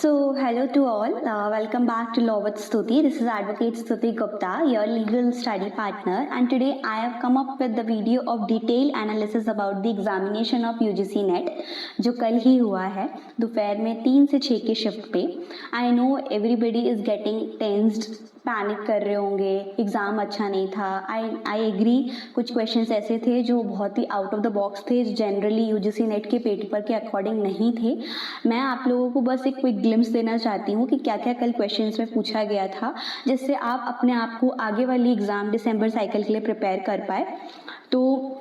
Hello to all. Welcome back to Law with Stuti. This is Advocate Stuti Gupta, your legal study partner, and today I have come up with the video of detailed analysis about the examination of UGC NET, जो कल ही हुआ है दोपहर में 3 से 6 के shift पे. I know everybody is getting tensed, panic कर रहे होंगे, एग्ज़ाम अच्छा नहीं था. आई एग्री, कुछ क्वेश्चंस ऐसे थे जो बहुत ही आउट ऑफ द बॉक्स थे, जनरली यूजीसी नेट के पेपर के अकॉर्डिंग नहीं थे. मैं आप लोगों को बस एक क्विक ग्लिम्स देना चाहती हूँ कि क्या क्या कल क्वेश्चंस में पूछा गया था, जिससे आप अपने आप को आगे वाली एग्ज़ाम दिसंबर साइकिल के लिए प्रिपेयर कर पाए. तो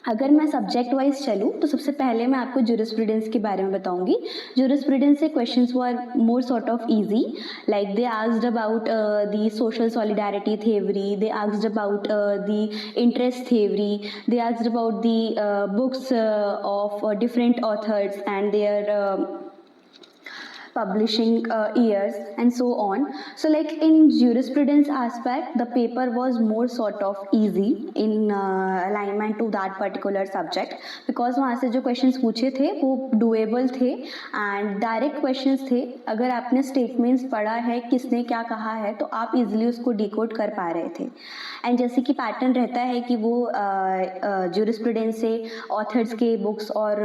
अगर मैं सब्जेक्ट वाइज चलूँ तो सबसे पहले मैं आपको जूरिस्प्रूडेंस के बारे में बताऊंगी. जूरिस्प्रूडेंस से questions were more sort of easy, like they asked about the social solidarity theory, they asked about the interest theory, they asked about the books of different authors and their publishing years and so on. So like in jurisprudence aspect, the paper was more sort of easy in alignment to that particular subject, because वहाँ से जो questions पूछे थे वो doable थे and direct questions थे. अगर आपने statements पढ़ा है किसने क्या कहा है तो आप easily उसको decode कर पा रहे थे. एंड जैसे कि पैटर्न रहता है कि वो जूरिस्प्रूडेंस से ऑथर्स के बुक्स और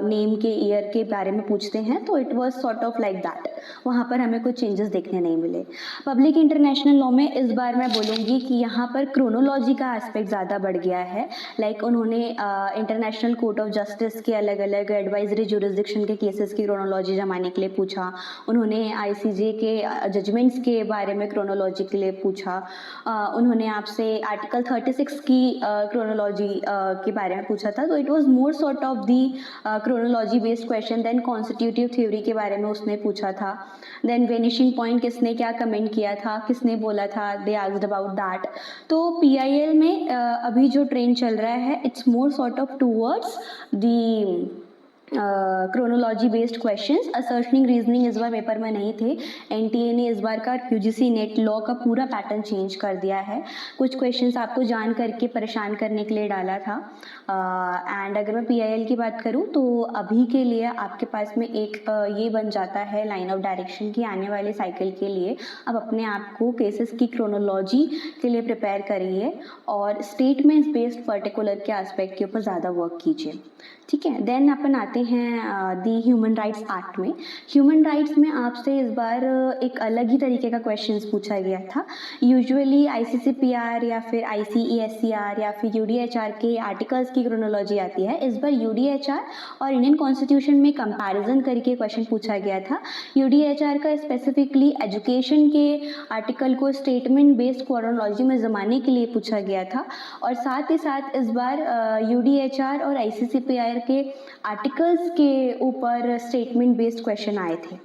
नेम के ईयर के बारे में पूछते हैं, तो it was sort of like that. वहाँ पर हमें कुछ चेंजेस देखने नहीं मिले. पब्लिक इंटरनेशनल लॉ में इस बार मैं बोलूँगी कि यहाँ पर क्रोनोलॉजी का एस्पेक्ट ज़्यादा बढ़ गया है. लाइक उन्होंने इंटरनेशनल कोर्ट ऑफ जस्टिस के अलग अलग एडवाइजरी जुरिस्डिक्शन के केसेस की क्रोनोलॉजी जमाने के लिए पूछा. उन्होंने ICJ के जजमेंट्स के बारे में क्रोनोलॉजी के लिए पूछा. उन्होंने आपसे आर्टिकल 36 की क्रोनोलॉजी के बारे में पूछा था. तो it was more sort of the chronology based question. Then constitutive theory के बारे में उसने पूछा था. देन वेनिशिंग पॉइंट किसने क्या कमेंट किया था, किसने बोला था, दे आस्क्ड अबाउट दैट. तो PIL में अभी जो ट्रेंड चल रहा है, it's more sort of towards the chronology based questions. Assertion reasoning इस बार पेपर में नहीं थे. NTA ने इस बार का UGC नेट लॉ का पूरा पैटर्न चेंज कर दिया है. कुछ क्वेश्चंस आपको जान करके परेशान करने के लिए डाला था. एंड अगर मैं PIL की बात करूं तो अभी के लिए आपके पास में एक ये बन जाता है लाइन ऑफ डायरेक्शन की आने वाले साइकिल के लिए अब अपने आप को केसेस की क्रोनोलॉजी के लिए प्रिपेयर करिए और स्टेटमेंट्स बेस्ड पर्टिकुलर के एस्पेक्ट के ऊपर ज़्यादा वर्क कीजिए. ठीक है. देन अपन आते हैं दी ह्यूमन राइट्स एक्ट में. ह्यूमन राइट्स में आपसे इस बार एक अलग ही तरीके का क्वेश्चंस पूछा गया था. यूजुअली ICCPR या फिर ICESCR या फिर UDHR के आर्टिकल्स की क्रोनोलॉजी आती है. इस बार UDHR और इंडियन कॉन्स्टिट्यूशन में कंपैरिजन करके क्वेश्चन पूछा गया था. UDHR का स्पेसिफिकली एजुकेशन के आर्टिकल को स्टेटमेंट बेस्ड क्रोनोलॉजी में जमाने के लिए पूछा गया था. और साथ ही साथ इस बार UDHR और ICCPR के आर्टिकल्स के ऊपर स्टेटमेंट बेस्ड क्वेश्चन आए थे.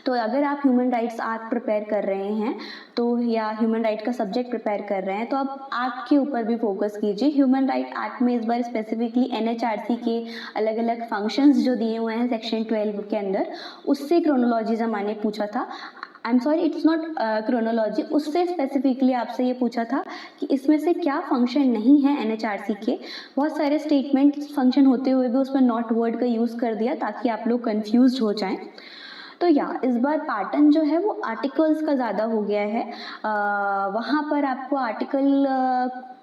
तो अगर आप ह्यूमन राइट्स एक्ट प्रिपेयर कर रहे हैं तो या ह्यूमन राइट का सब्जेक्ट प्रिपेयर कर रहे हैं तो आप एक्ट के ऊपर भी फोकस कीजिए. ह्यूमन राइट एक्ट में इस बार स्पेसिफिकली NHRC के अलग अलग फंक्शंस जो दिए हुए हैं सेक्शन 12 के अंदर, उससे क्रोनोलॉजी जमाने पूछा था. I am sorry, it's not chronology. उससे स्पेसिफिकली आपसे ये पूछा था कि इसमें से क्या फंक्शन नहीं है NHRC के. बहुत सारे स्टेटमेंट फंक्शन होते हुए भी उसमें नॉट वर्ड का यूज़ कर दिया ताकि आप लोग कन्फ्यूज हो जाएं. तो इस बार पैटर्न जो है वो आर्टिकल्स का ज़्यादा हो गया है. वहाँ पर आपको आर्टिकल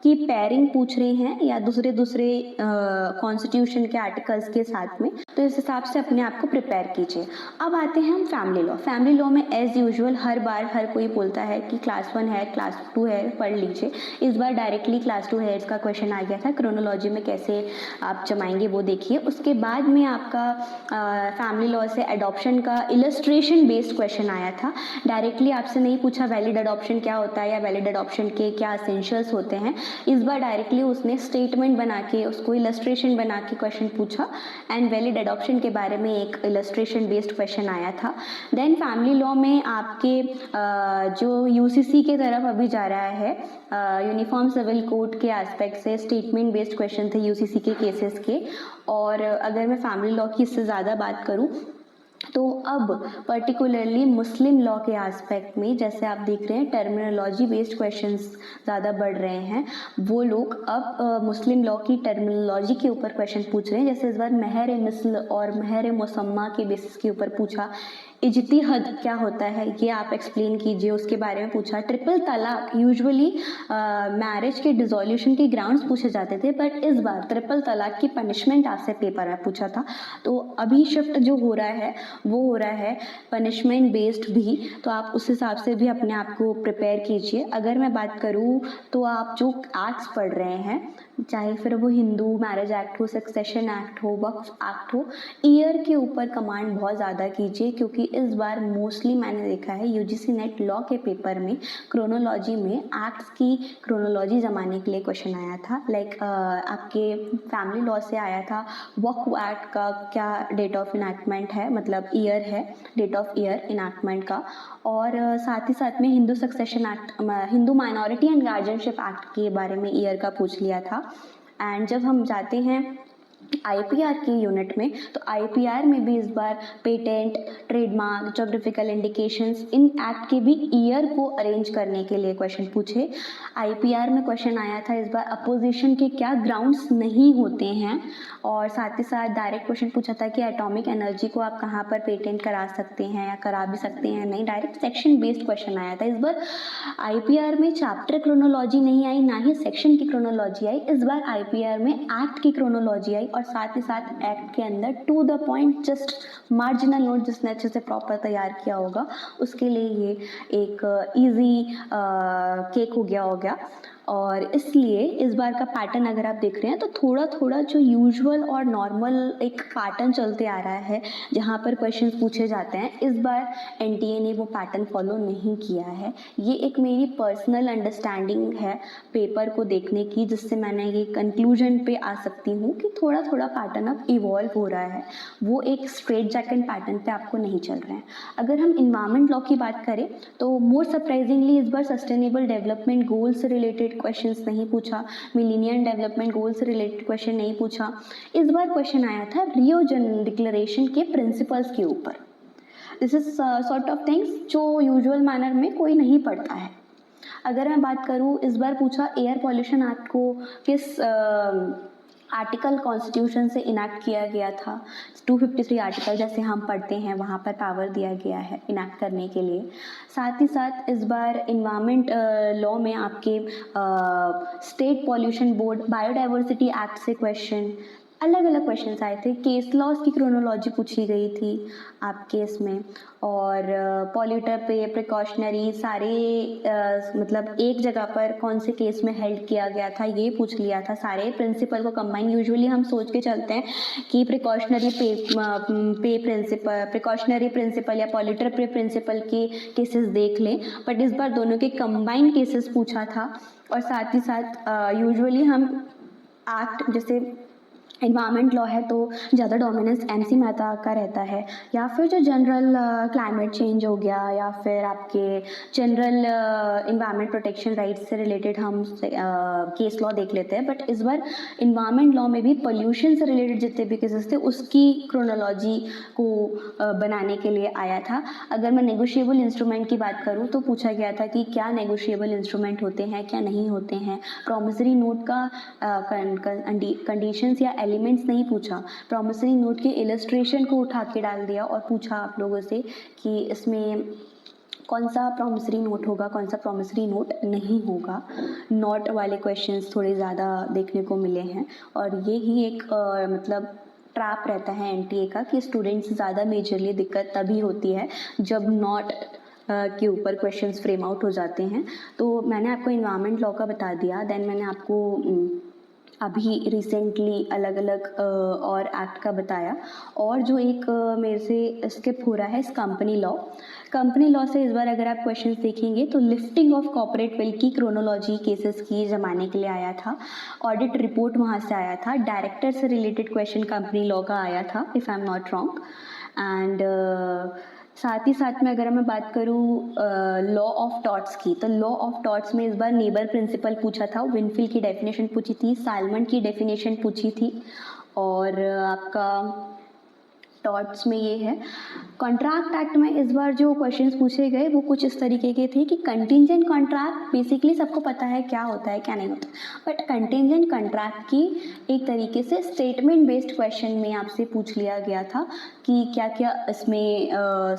की पेयरिंग पूछ रहे हैं या दूसरे कॉन्स्टिट्यूशन के आर्टिकल्स के साथ में, तो इस हिसाब से अपने आप को प्रिपेयर कीजिए. अब आते हैं हम फैमिली लॉ. फैमिली लॉ में एज यूजुअल हर बार हर कोई बोलता है कि क्लास 1 है, क्लास 2 है, पढ़ लीजिए. इस बार डायरेक्टली क्लास 2 हेड्स का क्वेश्चन आ गया था. क्रोनोलॉजी में कैसे आप जमाएंगे वो देखिए. उसके बाद में आपका फैमिली लॉ से एडॉप्शन का इलस्ट्रेशन बेस्ड क्वेश्चन आया था. डायरेक्टली आपसे नहीं पूछा वैलिड एडॉप्शन क्या होता है या वैलिड एडॉप्शन के क्या एसेंशियल्स होते हैं. इस बार डायरेक्टली उसने स्टेटमेंट बना के उसको इलस्ट्रेशन बना के क्वेश्चन पूछा एंड वैलिड एडॉप्शन के बारे में एक इलस्ट्रेशन बेस्ड क्वेश्चन आया था. देन फैमिली लॉ में आपके जो UCC के तरफ अभी जा रहा है, यूनिफॉर्म सिविल कोड के एस्पेक्ट से स्टेटमेंट बेस्ड क्वेश्चन थे UCC के केसेस के. और अगर मैं फैमिली लॉ की इससे ज़्यादा बात करूँ तो अब पर्टिकुलरली मुस्लिम लॉ के एस्पेक्ट में जैसे आप देख रहे हैं टर्मिनोलॉजी बेस्ड क्वेश्चंस ज़्यादा बढ़ रहे हैं. वो लोग अब मुस्लिम लॉ की टर्मिनोलॉजी के ऊपर क्वेश्चन पूछ रहे हैं. जैसे इस बार महर मिस्ल और महर मुसम्मा के बेसिस के ऊपर पूछा. इज्तिहाद क्या होता है ये आप एक्सप्लेन कीजिए, उसके बारे में पूछा। ट्रिपल तलाक यूजुअली मैरिज के डिसोल्यूशन के ग्राउंड्स पूछे जाते थे, बट इस बार ट्रिपल तलाक की पनिशमेंट आपसे पेपर में पूछा था। तो अभी शिफ्ट जो हो रहा है वो हो रहा है पनिशमेंट बेस्ड भी, तो आप उस हिसाब से भी अपने आप को प्रिपेयर कीजिए। अगर मैं बात करूँ तो आप जो एक्ट्स पढ़ रहे हैं, चाहे फिर वो हिंदू मैरिज एक्ट हो, सक्सेशन एक्ट हो, वक्फ एक्ट हो, ईयर के ऊपर कमांड बहुत ज़्यादा कीजिए, क्योंकि इस बार मोस्टली मैंने देखा है यूजीसी नेट लॉ के पेपर में क्रोनोलॉजी में एक्ट्स की क्रोनोलॉजी जमाने के लिए क्वेश्चन आया था। लाइक आपके फैमिली लॉ से आया था वक्फ एक्ट का क्या डेट ऑफ इनैक्टमेंट है, मतलब ईयर है, डेट ऑफ ईयर इनैक्टमेंट का। और साथ ही साथ में Hindu succession act, Hindu minority and guardianship act के बारे में ईयर का पूछ लिया था। एंड जब हम जाते हैं आईपीआर की यूनिट में, तो आईपीआर में भी इस बार patent, trademark, geographical indications, in act के भी ईयर को अरेंज करने के लिए क्वेश्चन पूछे। आईपीआर में क्वेश्चन आया था इस बार अपोजिशन के क्या ग्राउंड्स नहीं होते हैं, और साथ ही साथ डायरेक्ट क्वेश्चन पूछा था कि एटॉमिक एनर्जी को आप कहाँ पर पेटेंट करा सकते हैं या करा भी सकते हैं नहीं। डायरेक्ट सेक्शन बेस्ड क्वेश्चन आया था। इस बार आईपीआर में चैप्टर क्रोनोलॉजी नहीं आई, ना ही सेक्शन की क्रोनोलॉजी आई। इस बार आईपीआर में एक्ट की क्रोनोलॉजी आई, और साथ ही साथ एक्ट के अंदर to the point just marginal note जिसने अच्छे से प्रॉपर तैयार किया होगा उसके लिए ये एक इजी केक हो गया। और इसलिए इस बार का पैटर्न अगर आप देख रहे हैं तो थोड़ा थोड़ा जो यूजुअल और नॉर्मल एक पैटर्न चलते आ रहा है जहाँ पर क्वेश्चंस पूछे जाते हैं, इस बार एनटीए ने वो पैटर्न फॉलो नहीं किया है। ये एक मेरी पर्सनल अंडरस्टैंडिंग है पेपर को देखने की, जिससे मैंने ये कंक्लूजन पे आ सकती हूँ कि थोड़ा थोड़ा पैटर्न अब इवॉल्व हो रहा है, वो एक स्ट्रेट जैकेट पैटर्न पे आपको नहीं चल रहे हैं। अगर हम इन्वायरमेंट लॉ की बात करें तो मोर सरप्राइजिंगली इस बार सस्टेनेबल डेवलपमेंट गोल से रिलेटेड क्वेश्चंस नहीं पूछा, मिलेनियम डेवलपमेंट गोल से रिलेटेड क्वेश्चन नहीं पूछा। इस बार क्वेश्चन आया था रियो डिक्लेरेशन के प्रिंसिपल्स के ऊपर। This is sort of things जो यूजुअल मैनर में कोई नहीं पढ़ता है। अगर मैं बात करूँ, इस बार पूछा एयर पॉल्यूशन एक्ट को किस आर्टिकल कॉन्स्टिट्यूशन से इनैक्ट किया गया था। 253 आर्टिकल जैसे हम पढ़ते हैं वहाँ पर पावर दिया गया है इनैक्ट करने के लिए। साथ ही साथ इस बार इन्वायरमेंट लॉ में आपके state pollution board, biodiversity act से क्वेश्चन, अलग अलग क्वेश्चंस आए थे। केस लॉज की क्रोनोलॉजी पूछी गई थी आपके इसमें, और पॉल्यूटर पे प्रिकॉशनरी सारे मतलब एक जगह पर कौन से केस में हेल्ड किया गया था ये पूछ लिया था। सारे प्रिंसिपल को कंबाइन, यूजुअली हम सोच के चलते हैं कि प्रिकॉशनरी पे प्रिंसिपल, प्रिकॉशनरी प्रिंसिपल या पॉल्यूटर पे प्रिंसिपल के केसेस देख लें, बट इस बार दोनों के कंबाइन केसेस पूछा था। और साथ ही साथ यूजुअली हम एक्ट जैसे इन्वायरमेंट लॉ है तो ज़्यादा डोमिनेंस एमसी मेहता का रहता है, या फिर जो जनरल क्लाइमेट चेंज हो गया, या फिर आपके जनरल इन्वायरमेंट प्रोटेक्शन राइट्स से रिलेटेड हम केस लॉ देख लेते हैं। बट इस बार इन्वायरमेंट लॉ में भी पोल्यूशन से रिलेटेड जितने भी केसेस थे उसकी क्रोनोलॉजी को बनाने के लिए आया था। अगर मैं नेगोशिएबल इंस्ट्रूमेंट की बात करूँ तो पूछा गया था कि क्या नेगोशिएबल इंस्ट्रूमेंट होते हैं, क्या नहीं होते हैं। प्रॉमिसरी नोट का कंडीशंस या एलिमेंट्स नहीं पूछा, प्रॉमिसरी नोट के इलस्ट्रेशन को उठा के डाल दिया और पूछा आप लोगों से कि इसमें कौन सा प्रॉमिसरी नोट होगा, कौन सा प्रॉमिसरी नोट नहीं होगा। नॉट वाले क्वेश्चंस थोड़े ज़्यादा देखने को मिले हैं, और ये ही एक मतलब ट्रैप रहता है एनटीए का कि स्टूडेंट्स ज़्यादा मेजरली दिक्कत तभी होती है जब नॉट के ऊपर क्वेश्चंस फ्रेम आउट हो जाते हैं। तो मैंने आपको इन्वायरमेंट लॉ का बता दिया, देन मैंने आपको अभी रिसेंटली अलग अलग और एक्ट का बताया, और जो एक मेरे से स्किप हो रहा है इस कंपनी लॉ। कंपनी लॉ से इस बार अगर आप क्वेश्चंस देखेंगे तो लिफ्टिंग ऑफ कॉर्पोरेट वेल की क्रोनोलॉजी केसेस की जमाने के लिए आया था, ऑडिट रिपोर्ट वहाँ से आया था, डायरेक्टर से रिलेटेड क्वेश्चन कंपनी लॉ का आया था if I am not wrong. And साथ ही साथ में अगर मैं बात करूँ लॉ ऑफ टॉर्ट्स की, तो लॉ ऑफ टॉर्ट्स में इस बार नेबर प्रिंसिपल पूछा था, विनफिल की डेफिनेशन पूछी थी, साल्मन की डेफिनेशन पूछी थी, और आपका थॉट्स में ये है, कॉन्ट्रैक्ट एक्ट में इस बार जो क्वेश्चंस पूछे गए वो कुछ इस तरीके के थे कि कंटिंजेंट कॉन्ट्रैक्ट बेसिकली सबको पता है क्या होता है क्या नहीं होता, बट कंटिंजेंट कॉन्ट्रैक्ट की एक तरीके से स्टेटमेंट बेस्ड क्वेश्चन में आपसे पूछ लिया गया था कि क्या क्या इसमें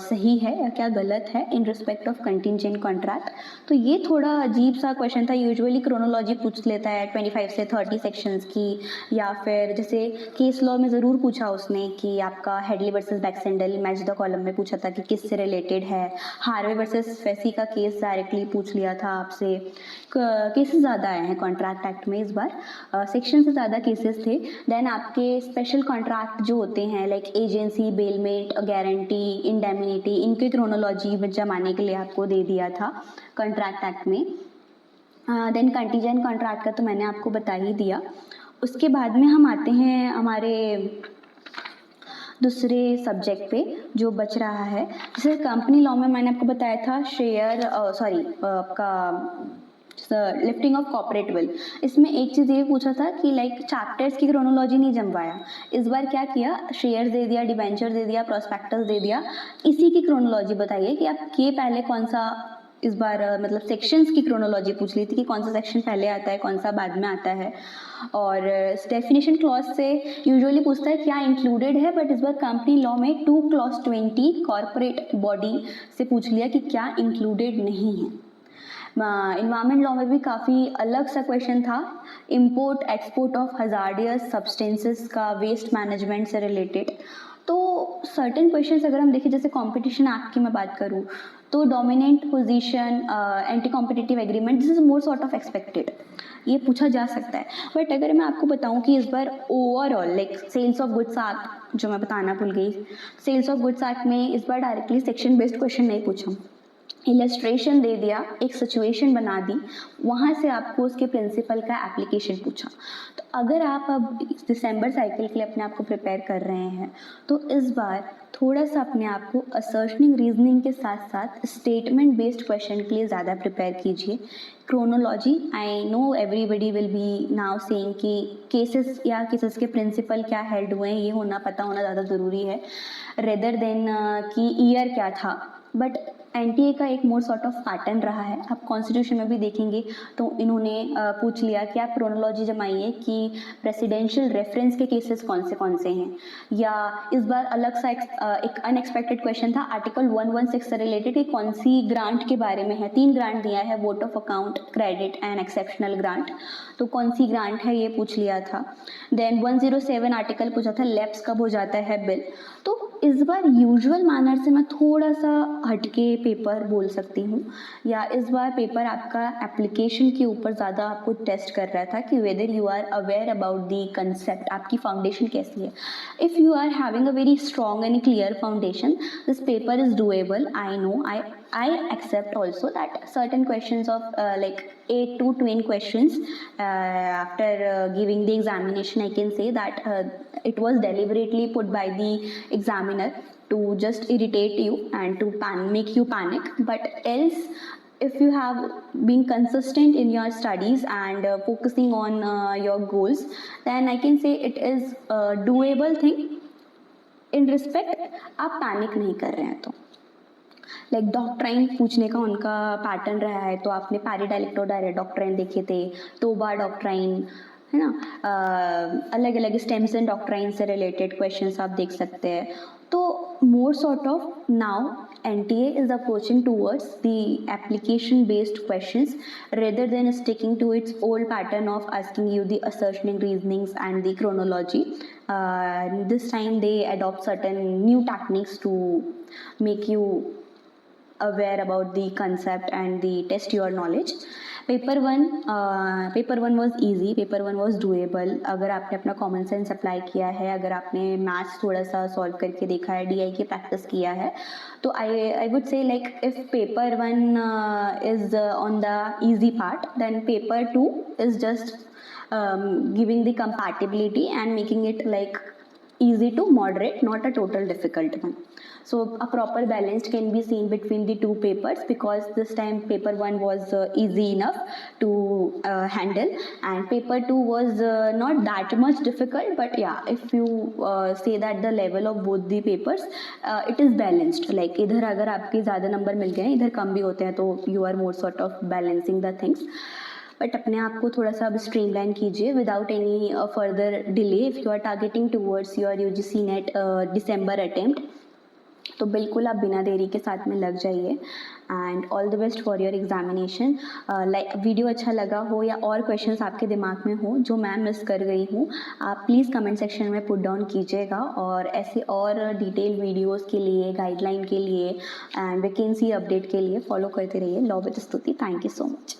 सही है या क्या गलत है in respect of contingent contract. तो ये थोड़ा अजीब सा क्वेश्चन था। यूजुअली क्रोनोलॉजी पूछ लेता है 25 से 30 सेक्शंस की, या फिर जैसे केस लॉ में ज़रूर पूछा उसने कि आपका Hadley versus Baxendale match the column में पूछा था कि किससे रिलेटेड है। हार्वे वर्सेस फेसी का केस डायरेक्टली पूछ लिया था आपसे। केसेस ज़्यादा आए हैं कॉन्ट्रैक्ट एक्ट में इस बार, सेक्शन से ज़्यादा केसेस थे। देन आपके स्पेशल कॉन्ट्रैक्ट जो होते हैं लाइक एजेंसी, बेलमेट, गारंटी, इंडेमिनिटी, इनके क्रोनोलॉजी में जमाने के लिए आपको दे दिया था कॉन्ट्रैक्ट एक्ट में। देन कंटीजेंट कॉन्ट्रैक्ट का तो मैंने आपको बता ही दिया। उसके बाद में हम आते हैं हमारे दूसरे सब्जेक्ट पे जो बच रहा है। जैसे कंपनी लॉ में मैंने आपको बताया था शेयर आपका लिफ्टिंग ऑफ कॉर्पोरेट विल, इसमें एक चीज़ ये पूछा था कि लाइक चैप्टर्स की क्रोनोलॉजी नहीं जमवाया। इस बार क्या किया, शेयर दे दिया, डिबेंचर दे दिया, प्रोस्पेक्टस दे दिया, इसी की क्रोनोलॉजी बताइए कि आप के पहले कौन सा, इस बार मतलब सेक्शंस की क्रोनोलॉजी पूछ ली थी कि कौन सा सेक्शन पहले आता है कौन सा बाद में आता है। और डेफिनेशन क्लॉज से यूजुअली पूछता है क्या इंक्लूडेड है, बट इस बार कंपनी लॉ में 2 क्लॉज 20 कॉर्पोरेट बॉडी से पूछ लिया कि क्या इंक्लूडेड नहीं है। इन्वायरमेंट लॉ में भी काफ़ी अलग सा क्वेश्चन था, import export of hazardous substances का वेस्ट मैनेजमेंट से रिलेटेड। तो सर्टेन क्वेश्चंस अगर हम देखें, जैसे कंपटीशन एक्ट की मैं बात करूँ तो dominant position, anti competitive agreement, this is more sort of expected, ये पूछा जा सकता है। बट अगर मैं आपको बताऊं कि इस बार overall like sales of goods act जो मैं बताना भूल गई, सेल्स ऑफ गुड्स एक्ट में इस बार डायरेक्टली सेक्शन बेस्ड क्वेश्चन नहीं पूछा, इलस्ट्रेशन दे दिया, एक सिचुएशन बना दी, वहाँ से आपको उसके प्रिंसिपल का एप्लीकेशन पूछा। तो अगर आप अब दिसंबर साइकिल के लिए अपने आप को प्रिपेयर कर रहे हैं तो इस बार थोड़ा सा अपने आप को असर्शनिंग रीजनिंग के साथ साथ स्टेटमेंट बेस्ड क्वेश्चन के लिए ज़्यादा प्रिपेयर कीजिए। Chronology, I know everybody will be now saying कि केसेस या केसेस के प्रिंसिपल क्या हेल्ड हुए हैं ये होना पता होना ज़्यादा ज़रूरी है रेदर देन कि ईयर क्या था। बट एनटीए का एक मोर सॉर्ट ऑफ पैटर्न रहा है, आप कॉन्स्टिट्यूशन में भी देखेंगे तो इन्होंने पूछ लिया कि आप क्रोनोलॉजी जमाइए कि प्रेसिडेंशियल रेफरेंस के केसेस कौन से हैं, या इस बार अलग सा एक अनएक्सपेक्टेड क्वेश्चन था आर्टिकल 116 से रिलेटेड कि कौन सी ग्रांट के बारे में है। 3 ग्रांट दिया है, vote of account, credit and exceptional grant, तो कौन सी ग्रांट है ये पूछ लिया था। देन 107 आर्टिकल पूछा था लैप्स कब हो जाता है बिल। तो इस बार यूजुअल मैनर से मैं थोड़ा सा हटके पेपर बोल सकती हूँ, या इस बार पेपर आपका एप्लीकेशन के ऊपर ज़्यादा आपको टेस्ट कर रहा था कि whether you are aware about the concept, आपकी फाउंडेशन कैसी है। If you are having a very strong and clear foundation, this paper is doable. I know, I accept also that certain questions of like 8 to 10 questions after giving the examination, I can say that it was deliberately put by the examiner to just irritate you and to make you panic. But else, if you have been consistent in your studies and focusing on your goals, then I can say it is a doable thing in respect आप panic नहीं कर रहे हैं तो। Like doctrine पूछने का उनका pattern रहा है, तो आपने पैराडायलेक्टोडायरेक्ट डॉक्ट्राइन देखे थे, तोबा डॉक्ट्राइन है ना, अलग अलग स्टेम्स एंड डॉक्ट्राइन से रिलेटेड क्वेश्चंस आप देख सकते हैं। तो more sort of now NTA is approaching towards the application based questions rather than sticking to its old pattern of asking you the assertioning reasonings and the chronology. This time they adopt certain new techniques to make you aware about the concept and the test your knowledge. Paper one was easy, paper one was doable. अगर आपने अपना common sense apply किया है, अगर आपने maths थोड़ा सा solve करके देखा है, DI की प्रैक्टिस किया है, तो I would say like if paper one is on the easy part, then paper 2 is just giving the compatibility and making it like easy to moderate, not a total difficult one. So a proper balance can be seen between the two papers, because this time paper 1 was easy enough to handle, and paper 2 was not that much difficult, but yeah, if you say that the level of both the papers it is balanced, like इधर अगर आपके ज़्यादा number मिल गए हैं, इधर कम भी होते हैं, तो you are more sort of balancing the things. But अपने आप को थोड़ा सा अब स्ट्रीमलाइन कीजिए without any further delay if you are targeting towards your UGC NET December attempt, तो बिल्कुल आप बिना देरी के साथ में लग जाइए and all the best for your examination. Like video अच्छा लगा हो या और क्वेश्चंस आपके दिमाग में हो जो मैं मिस कर गई हूँ, आप प्लीज़ कमेंट सेक्शन में पुट डाउन कीजिएगा, और ऐसे और डिटेल वीडियोस के लिए, गाइडलाइन के लिए एंड वैकेंसी अपडेट के लिए फॉलो करते रहिए लॉ विद स्तुति. Thank you so much.